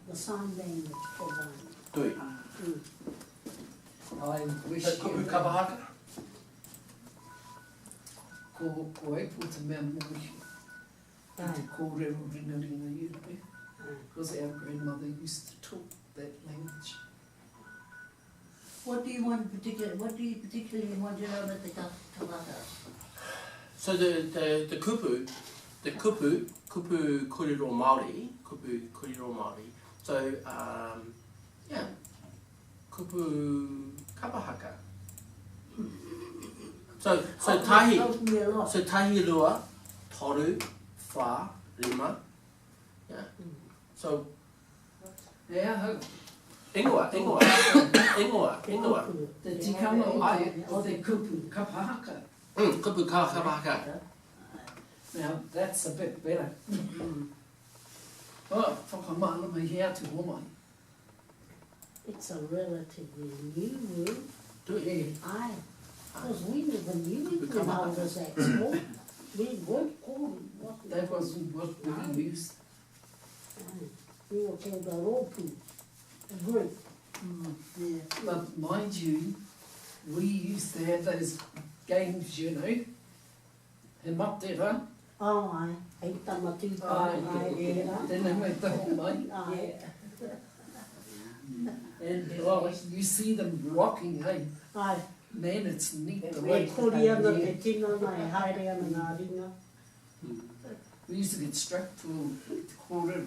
the sign language for one. Tui. I wish Kupu kapahaka? ko e puta mea mohi. I te kōrero ringa iupe. Because our grandmother used to talk that language. What do you particularly want to know about the Tapawha? So the kupu korero Māori. So yeah, kupu kapahaka. So tahi lua, toru, wha, rima. Yeah. So Yeah, ingoa. the tikanga o te kupu kapahaka. Kupu kapahaka. Now that's a bit better. Oh, whakamana mai hea te homai. It's a relatively new word. Tui. Aye. Because we never knew it when I was at school. We weren't called what That wasn't what we used. Aye. We were called a ropu, a group. Yeah. But mind you, we used to have those games, you know. He matera, Oh, aye. Hei tamatuka, Aye. aye, era. tēnei mai te homai. Aye. And you see them rocking, hey. Aye. Man, it's neat the E way kori ana te they tino mai, haere ana ngā ringa. We used to get strapped to the kōrero.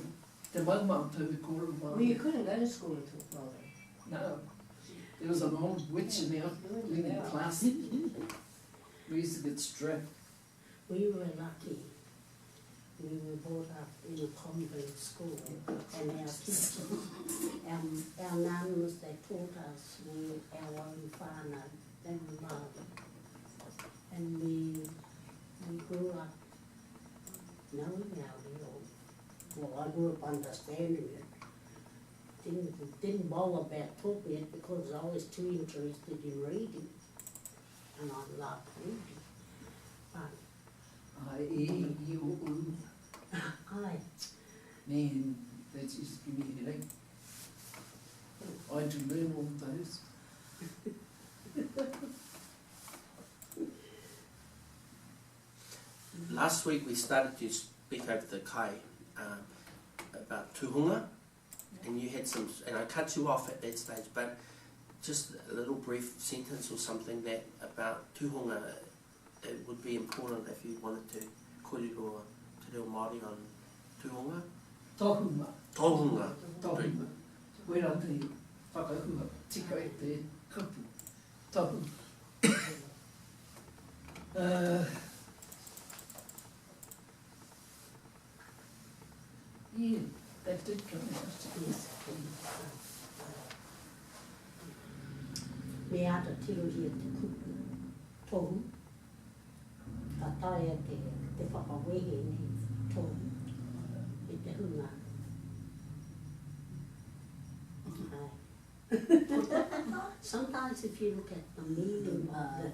Te maumau tau e kōrero Well, you Māori. couldn't go to school until Friday. No. There was an old witch in our living class. We used to get strapped. We were lucky. We were brought up in a convent school, and our teachers, our nuns, they taught us our own whānau, they were Māori. And we grew up knowing Māori, well, I grew up understanding it. Didn't bother about talking it because I was too interested in reading, and I loved reading. But Aye. Man, that used to give me a headache. I had to learn all those. Last week we started to speak over the kai about tuhunga, and you had some, and I cut you off at that stage, but just a little brief sentence or something that about tuhunga. It would be important if you wanted to kōrero te reo Māori on tuhunga. Tohunga. Tohunga. Tohunga. Wera te whakahua, tika e te kupu. Tohunga. Yeah, that did come out. Yes. Me ata tirohia te kupu, tohu. Ka taia te whakawehe ni tohu, i te hunga. Sometimes if you look at the meaning of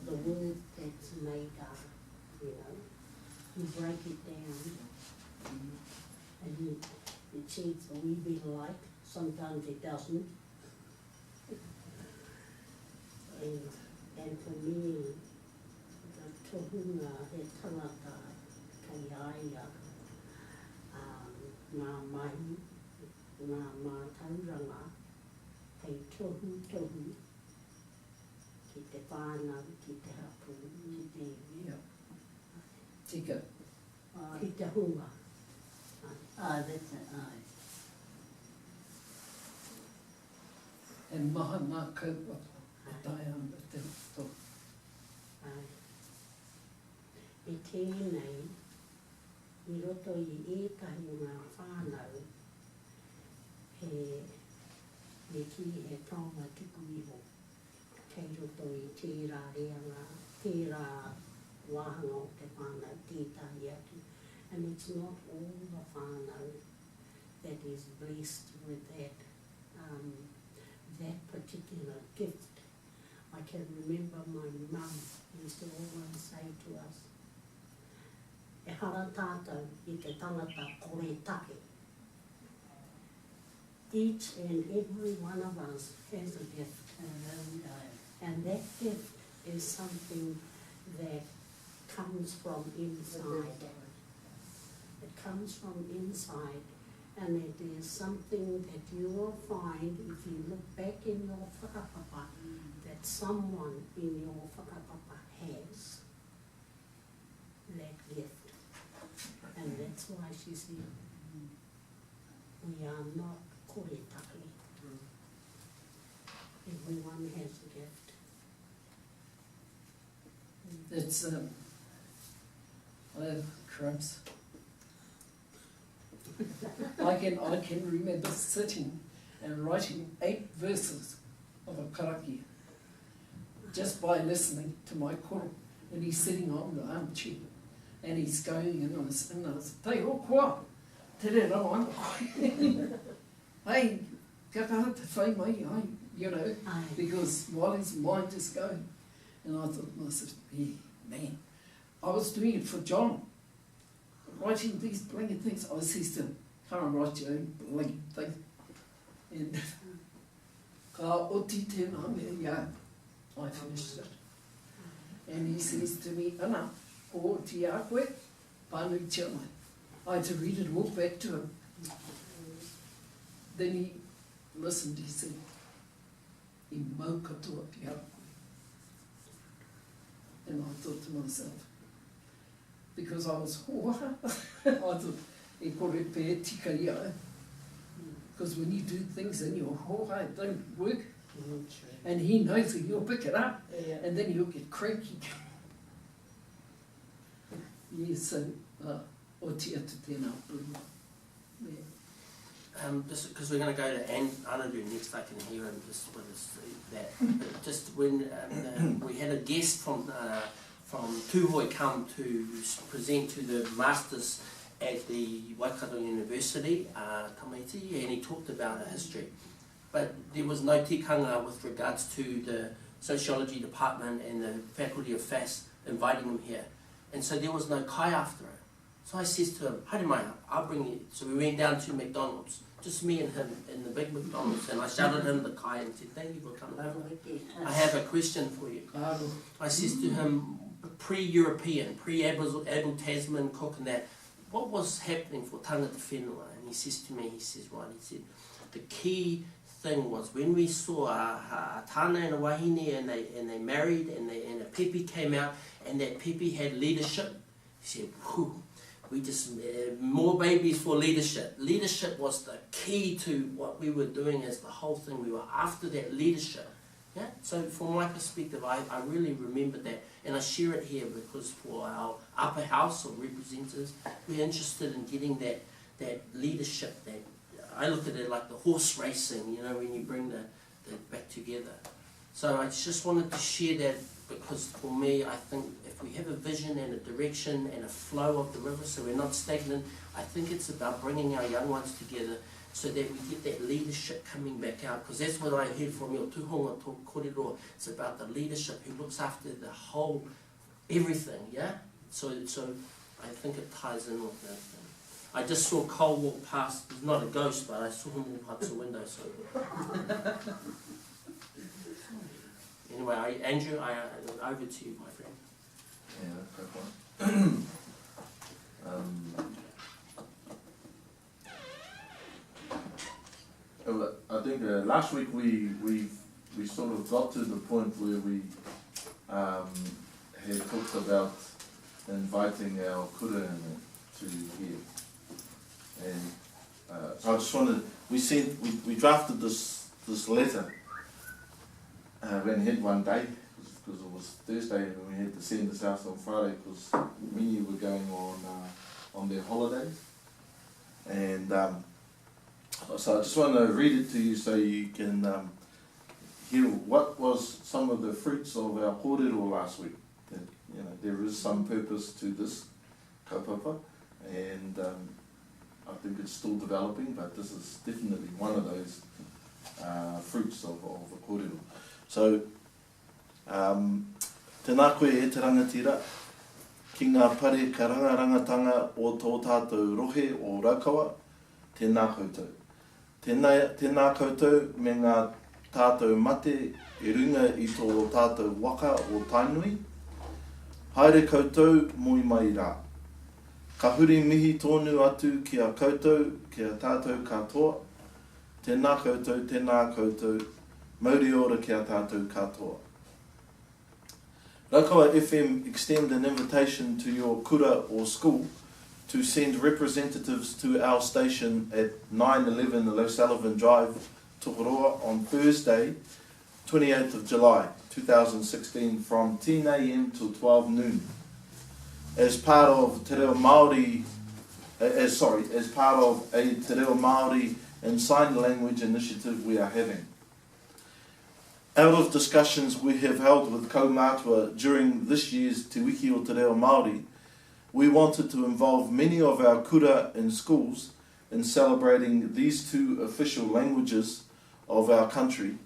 the word that's made up, you know, you break it down, and it seems a wee bit alike, sometimes it doesn't. And for me, the tohunga, he tangata kei aia, ngā mahi, ngā mātauranga, hei tohu, ki te whānau, ki te hapu, ki te... Yeah. Tika. Ki te hunga. Aye, that's it, aye. And maha ngā kaupapa, tai anga te tohu. E tēnei, i roto i ētahi o ngā whānau, he ki taonga tuku iho, kei roto i tērā reanga, tērā wāhanga o te whānau, tētahi atu. And it's not all the whānau that is blessed with that, that particular gift. I can remember my mum used to always say to us, e hara tātou i te tangata kore take. each and every one of us has a gift. And that gift is something that comes from inside. It comes from inside, and it is something that you will find if you look back in your whakapapa, that someone in your whakapapa has that gift. And that's why she said, we are not koretake. Everyone has a gift. It's, I have cramps. I can remember sitting and writing 8 verses of a karaki just by listening to my koro. And he's sitting on the armchair and he's going and I was Tei ho koa, te re rau ana koe. Hey, ka kaha te whai mai, you know, because while his mind is going. And I thought to myself, yeah, man, I was doing it for John, writing these blinking things. I says to him, can't write your own blinking thing. And ka oti tēnā mea, yeah, I finished it. And he says to me, ana, o ti a koe, pānui tia mai. I had to read it all back to him. Then he listened, he said, I mau katoa ki a koe. And I thought to myself, because I was hoa, I thought, e kore pē tika ia. Because when you do things in your hoa, it don't work. And he knows that you'll pick it up, and then you'll get cranky. Yes, so, o tia tu tēnā pūma. Just because we're going to go to Anadu next, I can hear him just with that. But just when we had a guest from Tūhoi come to present to the masters at the Waikato University, Tamaiti, and he talked about a history. But there was no tikanga with regards to the sociology department and the faculty of FAS inviting him here. And so there was no kai after it. So I says to him, haere mai, I'll bring you. So we went down to McDonald's, just me and him in the big McDonald's, and I shouted him the kai and said, thank you for coming over. I have a question for you. I says to him, pre-European, pre-Abel Tasman cook and that, what was happening for tangata whenua? And he says to me, he said, the key thing was when we saw a tāna and a wahine and they married and a pepe came out and that pepe had leadership, he said, whew, we just, more babies for leadership. Leadership was the key to what we were doing as the whole thing. We were after that leadership. Yeah? So from my perspective, I really remember that. And I share it here because for our upper house of representatives, we're interested in getting that leadership. That I look at it like the horse racing, you know, when you bring the back together. So I just wanted to share that because for me, I think if we have a vision and a direction and a flow of the river, so we're not stagnant, I think it's about bringing our young ones together so that we get that leadership coming back out. Because that's what I heard from your tuhonga Tokoroa. It's about the leadership who looks after the whole, everything, yeah? So I think it ties in with that thing. I just saw Cole walk past. He's not a ghost, but I saw him walk past the window. So anyway, Andrew, over to you, my friend. Yeah, that's a good one. I think last week we sort of got to the point where we had talked about inviting our kura to here. And so I just wanted, we drafted this letter. We only had one day because it was Thursday and we had to send this out on Friday because many were going on their holidays. And so I just want to read it to you so you can hear what was some of the fruits of our kōrero last week. That, you know, there is some purpose to this kaupapa, and I think it's still developing, but this is definitely one of those fruits of the kōrero. So, tēnā koe e te rangatira, ki ngā pare ka rangatanga o tō tātou rohe o Raukawa, tēnā koutou. Tēnā koutou me ngā tātou mate e runga i tō tātou waka o tainui. Haere koutou moi mai rā. Ka huri mihi tōnu atu ki a koutou, ki a tātou katoa. Tēnā koutou, mauri ora ki a tātou katoa. Raukawa FM extend an invitation to your kura or school to send representatives to our station at 911 O'Sullivan Drive, Tokoroa on Thursday, 28th of July 2016 from 10 a.m. till 12 noon. As part of Te Reo Māori, as part of a Te Reo Māori and Sign Language initiative we are having. Out of discussions we have held with kaumātua during this year's Te Wiki o Te Reo Māori, we wanted to involve many of our kura in schools in celebrating these two official languages of our country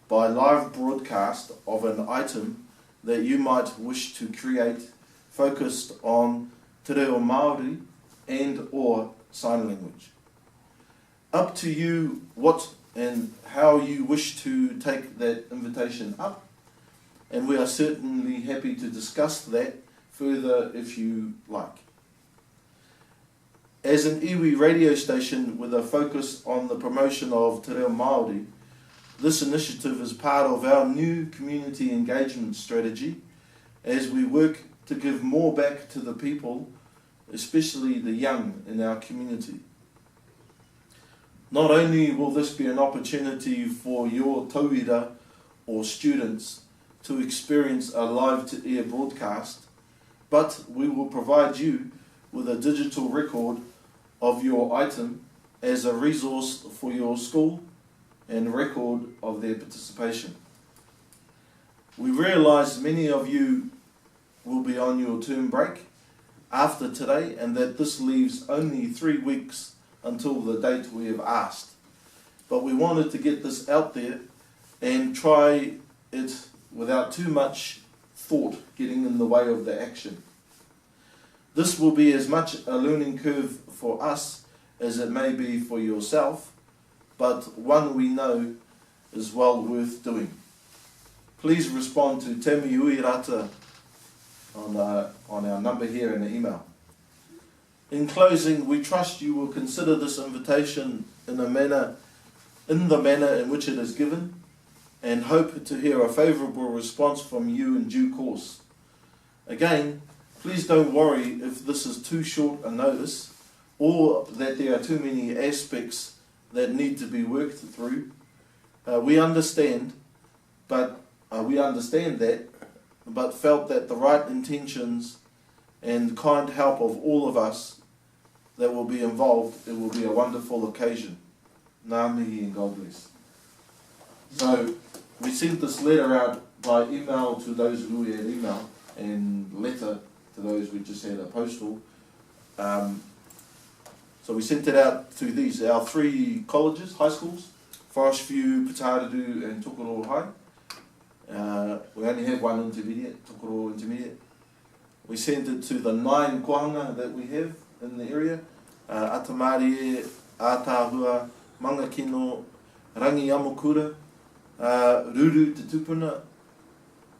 by live broadcast of an item that you might wish to create focused on Te Reo Māori and or sign language. Up to you what and how you wish to take that invitation up, and we are certainly happy to discuss that further if you like. As an iwi radio station with a focus on the promotion of Te Reo Māori, this initiative is part of our new community engagement strategy as we work to give more back to the people, especially the young in our community. Not only will this be an opportunity for your tauira or students to experience a live-to-air broadcast, but we will provide you with a digital record of your item as a resource for your school and record of their participation. We realise many of you will be on your term break after today, and that this leaves only 3 weeks until the date we have asked. But we wanted to get this out there and try it without too much thought getting in the way of the action. This will be as much a learning curve for us as it may be for yourself, but one we know is well worth doing. Please respond to Te Miui Rata on our number here in the email. In closing, we trust you will consider this invitation in the manner in which it is given, and hope to hear a favourable response from you in due course. Again, please don't worry if this is too short a notice, or that there are too many aspects that need to be worked through. We understand that, but felt that the right intentions and kind help of all of us that will be involved, it will be a wonderful occasion. Ngā mihi and God bless. So we sent this letter out by email to those who we had email, and letter to those we just had a postal. So we sent it out to our 3 colleges, high schools, Forest View, Pataradū and Tokoroa High. We only have one intermediate, Tokoroa Intermediate. We sent it to the 9 kohanga that we have in the area, Atamari, Aotearoa, Mangakino, Rangi Amokura, Ruru Te Tupuna,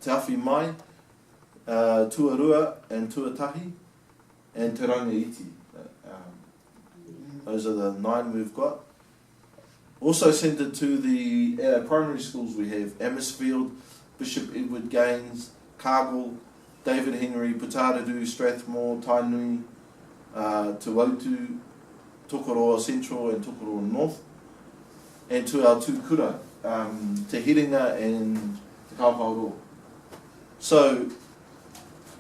Te Awhi Mai, Tuarua and Tuatahi, and Te Rangaiti. Those are the 9 we've got. Also sent it to the primary schools we have, Amersfield, Bishop Edward Gaines, Cargill, David Henry, Pataradū, Strathmore, Tainui, Te Wautu, Tokoroa Central and Tokoroa North, and to our 2 kura, Te Hiringa and Te Kapauroa. So,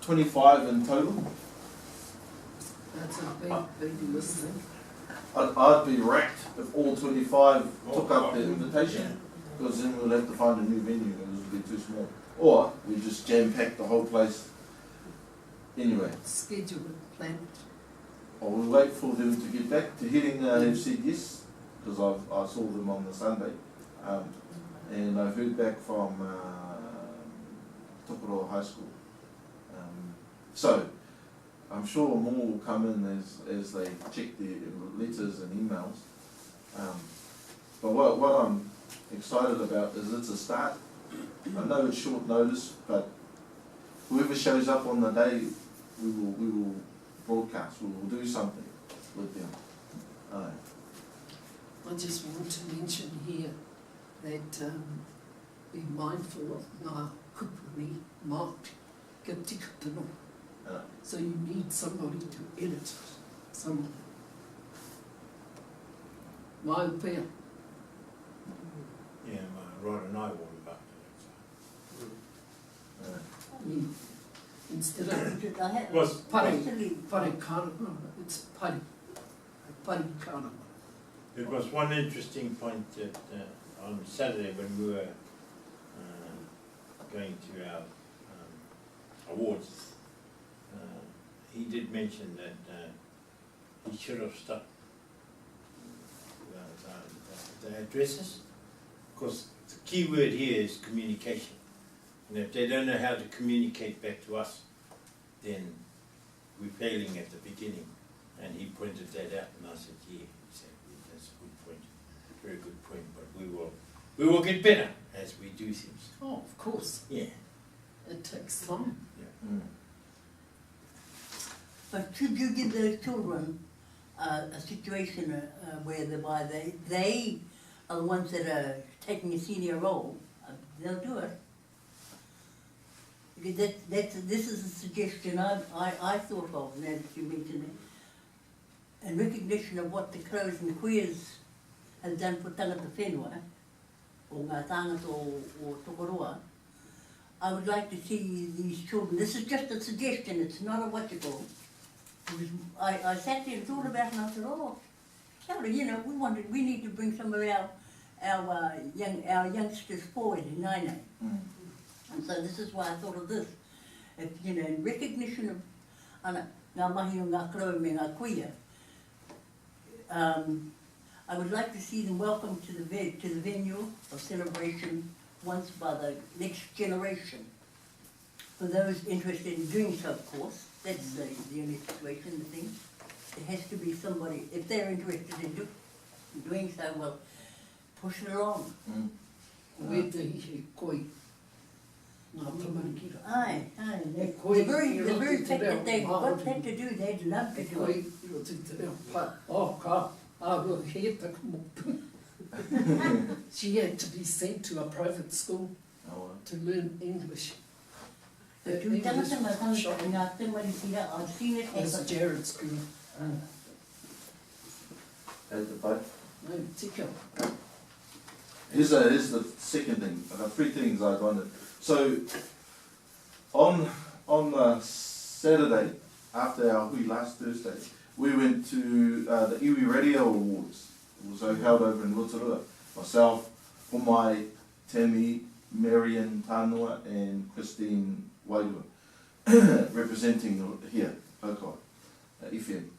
25 in total. That's a big list. I'd be racked if all 25 took up the invitation, because then we'll have to find a new venue and it would be too small. Or we just jam-pack the whole place anyway. Schedule it, plan it. I will wait for them to get back. Te Hiringa have said yes, because I saw them on the Sunday. And I heard back from Tokoroa High School. So, I'm sure more will come in as they check their letters and emails. But what I'm excited about is it's a start. I know it's short notice, but whoever shows up on the day, we will broadcast. We will do something with them. I just want to mention here that be mindful of ngā kupuni Māori, ka tika tino. So you need somebody to edit it, someone. My opinion. Yeah, Rod and I warmed up to I mean, instead of I had, Was- pare actually, kāna, it's pare kāna. that. It was one interesting point that on Saturday when we were going to our awards, he did mention that he should have stuck the addresses, because the key word here is communication. And if they don't know how to communicate back to us, then we're failing at the beginning. And he pointed that out, and I said, yeah, exactly, that's a good point, very good point, but we will get better as we do things. Oh, of course, Yeah. it takes time. but should you give those children a situation whereby they are the ones that are taking a senior role, they'll do it. Because this is a suggestion I thought of now that you mentioned it. In recognition of what the Crows and Queers have done for tangata whenua, or ngā tāngata o Tokoroa, I would like to see these children, this is just a suggestion, it's not a what you call. I sat there and thought about it and I said, oh, kia ora, you know, we need to bring some of our youngsters forward in Naine. And so this is why I thought of this. If, you know, in recognition of ngā mahi o ngā Crow me ngā Kuia, I would like to see them welcome to the venue of celebration once by the next generation. For those interested in doing so, of course, that's the only situation, the thing. There has to be somebody, if they're interested in doing so, well, push it along. Where te he koi, ngā tamarikira. Aye. E koe, The very i fact roto that they've te got reo that to do, they'd love to E do koe, it. i roto te reo pa, oh ka, rua he taku mopu. She had to be sent to a private school to learn English. But tu tangata ma tangata ngā tamarikira, I've seen it It's happen. Jared's school. As the both. No, tika. Here's the second thing. I got three things I wanted. So, on Saturday, after our hui last Thursday, we went to the Iwi Radio Awards. It was held over in Aotearoa. Myself, Homai, Tammy, Marion Tānua, and Christine Wairua, representing here, Haukai, FM.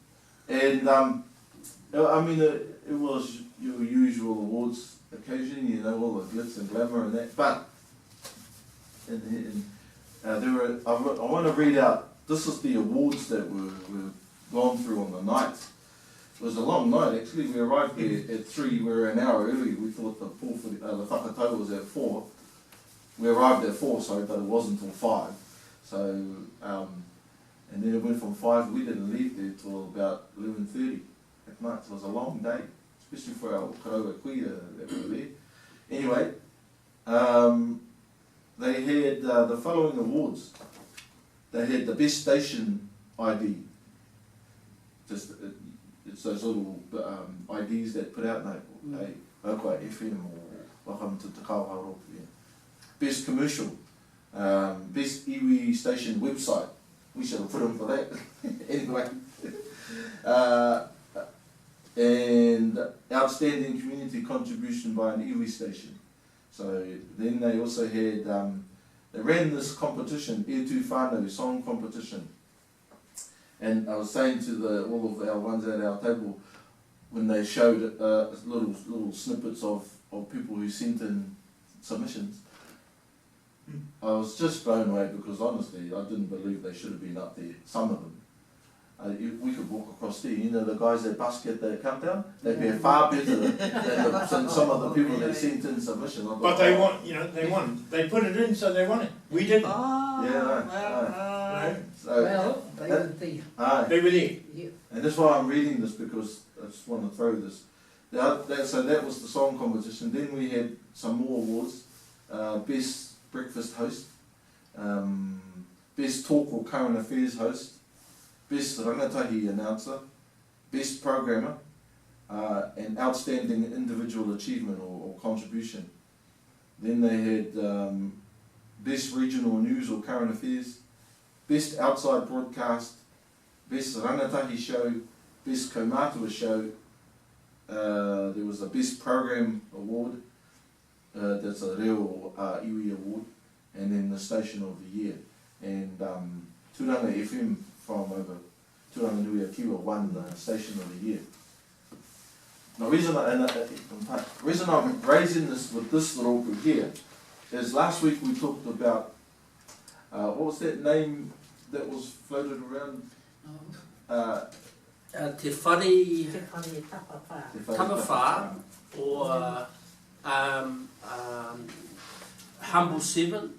And I mean, it was your usual awards occasion, you know, all the glitz and glamour and that, but there were, I want to read out, this is the awards that were gone through on the night. It was a long night actually. We arrived here at 3, we were an hour early. We thought the whakatau was at 4. We arrived at 4, sorry, but it wasn't until 5. So, and then it went from 5, we didn't leave there till about 11:30 at night. So it was a long day, especially for our karaua kuia that were there. Anyway, they had the following awards. They had the best station ID. Just it's those little IDs that put out, hey, Haukai FM or welcome to Tapawha Rock. Yeah. Best commercial, best iwi station website. We should have put them for that. Anyway. And outstanding community contribution by an iwi station. So then they also had, they ran this competition, E Tu Whānau song competition. And I was saying to all of our ones at our table, when they showed little snippets of people who sent in submissions, I was just blown away because honestly I didn't believe they should have been up there, some of them. we could walk across there. You know, the guys that busk at the countdown, they'd be far better than some of the people that sent in submission. But they want, you know, they want. They put it in, so they want it. We didn't. So, Well, they were there. They were there. Yeah. and that's why I'm reading this, because I just want to throw this. So that was the song competition. Then we had some more awards. Best breakfast host, best talk or current affairs host, best rangatahi announcer, best programmer, and outstanding individual achievement or contribution. Then they had best regional news or current affairs, best outside broadcast, best rangatahi show, best kaumātua show. There was a best program award, that's a reo iwi award, and then the station of the year. And Turanga FM from over Turanganui-a-Kiwa won the station of the year. The reason I'm raising this with this little group here is last week we talked about, what was that name that was floated around? Te whare Te whare tapawha. Tapawha, or Humble Seven,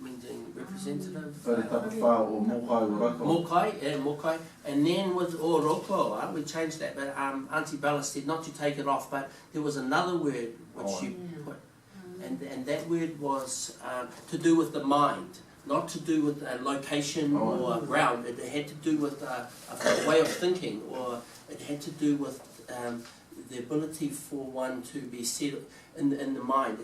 meaning representative. Whare Tapawha or Mokai o Raukawa. Mokai. And then with Orokoa, we changed that, but Auntie Bella said not to take it off, but there was another word which you put, and that word was to do with the mind, not to do with a location or a ground. It had to do with a way of thinking, or it had to do with the ability for one to be set in the mind.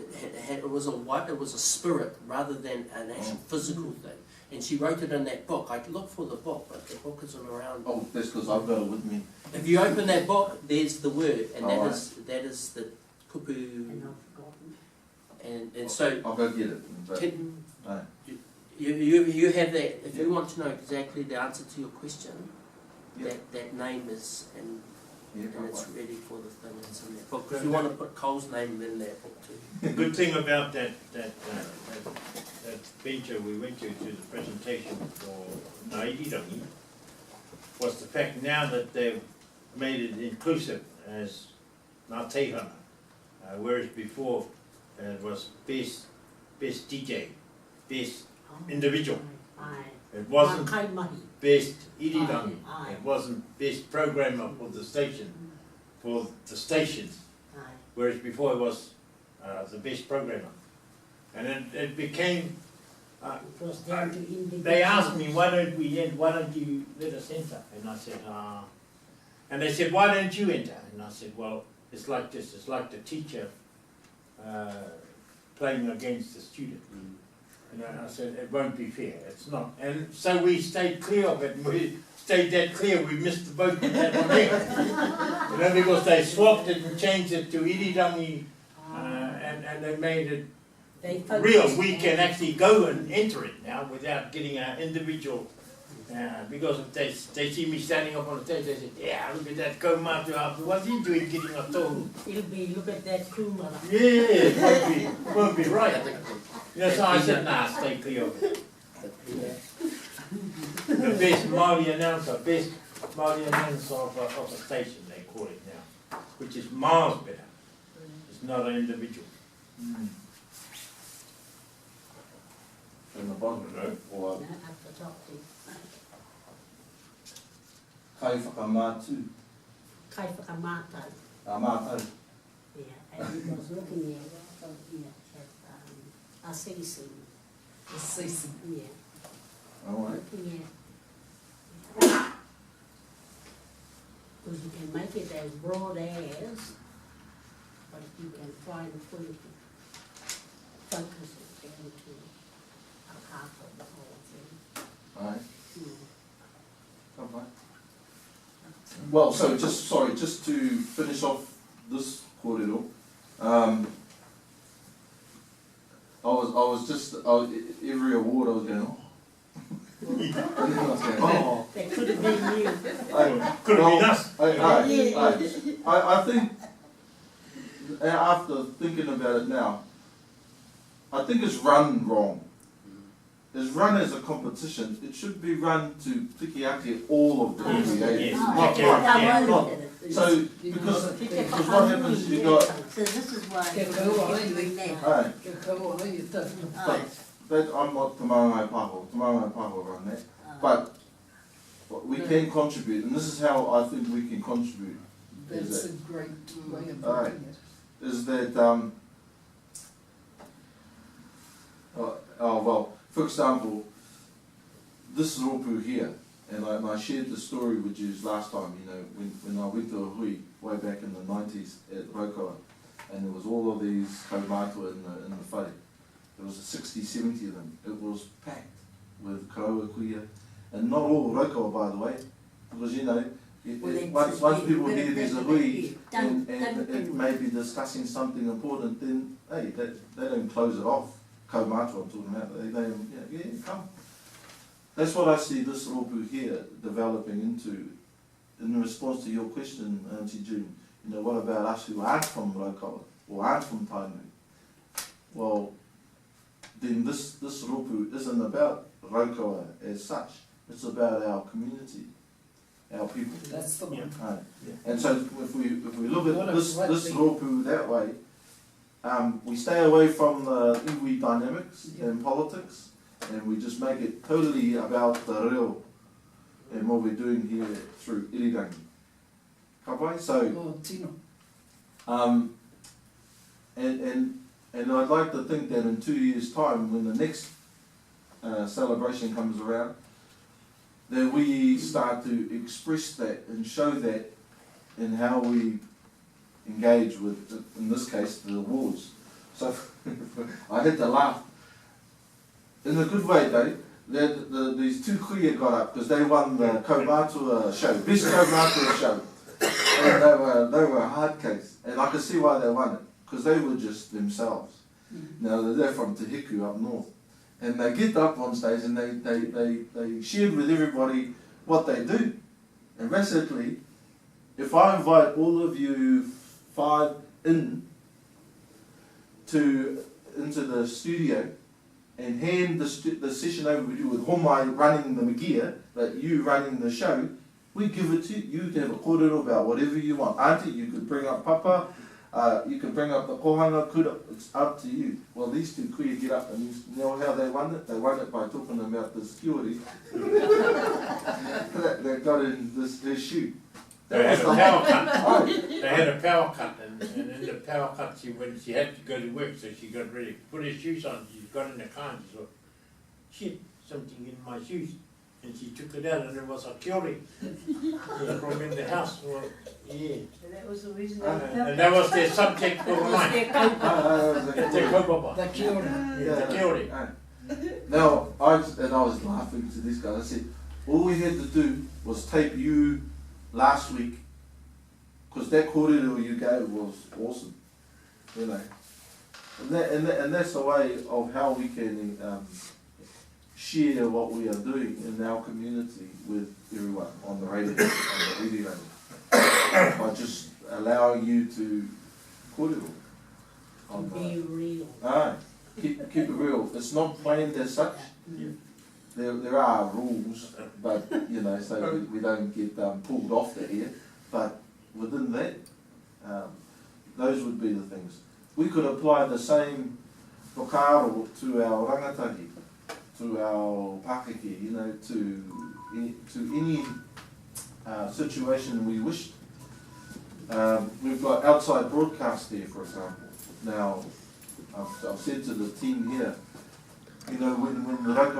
It was a spirit rather than an actual physical thing. And she wrote it in that book. I looked for the book, but the book isn't around. Oh, that's because I've got it with me. If you open that book, there's the word, and Oh, that is the kupu. And I've forgotten. And so I'll go get it. But, can, no. you have that. If you want to know exactly the answer to your question, Yeah. that name is and it's right. ready for the thing that's in that book. If you want to put Cole's name in that book too. The good thing about that venture we went to the presentation for Nairirangi was the fact now that they've made it inclusive as Ngā Teihana, whereas before it was best DJ, best individual. Aye. It wasn't Kai mahi. best irirangi. Aye. It wasn't best programmer for the station, for the stations. Aye. Whereas before it was the best programmer. And it became, It was down to individuals. they asked me, why don't you let us enter? And I said, and they said, why don't you enter? And I said, well, it's like this, it's like the teacher playing against the student. And I said, it won't be fair, it's not. And so we stayed clear of it, and we stayed that clear, we missed the boat on that one there. You know, because they swapped it and changed it to irirangi, and they made it They real. focused We on- can actually go and enter it now without getting our individual, because if they see me standing up on the stage, they say, yeah, look at that kaumātua, what's he doing getting a tohu? It'll be, look at that kumara. Yeah, it won't be right. You know, so I said, nah, stay clear of it. The best Māori announcer, best Māori announcer of a station, they call it now, which is miles better. It's not an individual. From the bottom, or No, up the top there. kai whakamātu, Kai whakamātau. mātau. Yeah, and he was looking at Assisi. The season. Yeah, Alright. looking at. Because you can make it as broad as, but you can try and put it, focus it down to a half of the whole thing. Alright. Yeah. Alright. Well, so just to finish off this kōrero, every award I was going, oh. And then I was going, oh. That could have been you. Could have been us. I think, after thinking about it now, I think it's run wrong. is run as a competition, it should be run to Tikiake all of the iwi. Yes. Not. So, because what happens is you got, So this is why Ke we're kaua doing that. aye, Kia kaua ai e tawhina. Aye. that I'm not Tamangai Paho run that, but we can contribute, and this is how I think we can contribute, That's a great way of Aye. doing it. is that, well, for example, this ropu here, and I shared the story with you last time, you know, when I went to a hui way back in the 90s at Rokoa, and there was all of these kaumātua in the whare. There was 60, 70 of them. It was packed with karaua kuia, and not all Rokoa, by the way, because you know, once people hear there's a hui and it may be discussing something important, then hey, they don't close it off. Kaumātua I'm talking about, yeah, come. That's what I see this ropu here developing into. In response to your question, Auntie June, you know, what about us who aren't from Rokoa or aren't from Tainui? Well, then this ropu isn't about Rokoa as such. It's about our community, our people. That's the one. Right. And so if we look What at a this great thing. ropu that way, we stay away from the iwi dynamics and politics, and we just make it totally about the reo and what we're doing here through irirangi. Ka pai? So, Oh, tino. and I'd like to think that in 2 years' time, when the next celebration comes around, that we start to express that and show that in how we engage with, in this case, the awards. So I had to laugh. In a good way, though, these two kuia got up because they won the Kaumātua show, best Kaumātua show. And they were a hard case. And I could see why they won it, because they were just themselves. Now, they're from Te Hiku up north. And they get up on stage and they shared with everybody what they do. And basically, if I invite all of you 5 into the studio and hand the session over to you with Homai running the magia, but you running the show, we give it to you. You can have a kōrero about whatever you want. Auntie, you could bring up Papa, you could bring up the kohanga, it's up to you. Well, these two kuia get up, and you know how they won it? They won it by talking about the security that got in this shoe. They had a power cut. They had a power cut, and in the power cut, she had to go to work, so she got ready, put her shoes on. She got in the car and she thought, shit, something in my shoes. And she took it out, and it was a kiori from in the house. Well, yeah. And that was the reason And that was their subject for mine. Their kaupapa. The kia ora. Yeah, the kiori. Now, I was laughing to this guy. I said, all we had to do was tape you last week, because that kōrero you gave was awesome, you know. And that's the way of how we can share what we are doing in our community with everyone on the radio, on the radio, by just allowing you to kōrero. be real. Aye, keep it real. It's not planned as such. There are rules, but you know, so we don't get pulled off the air. But within that, those would be the things. We could apply the same whakaaro to our rangatahi, to our pakeke, you know, to any situation we wish. We've got outside broadcast there, for example. Now, I've said to the team here, you know, when the Rokoa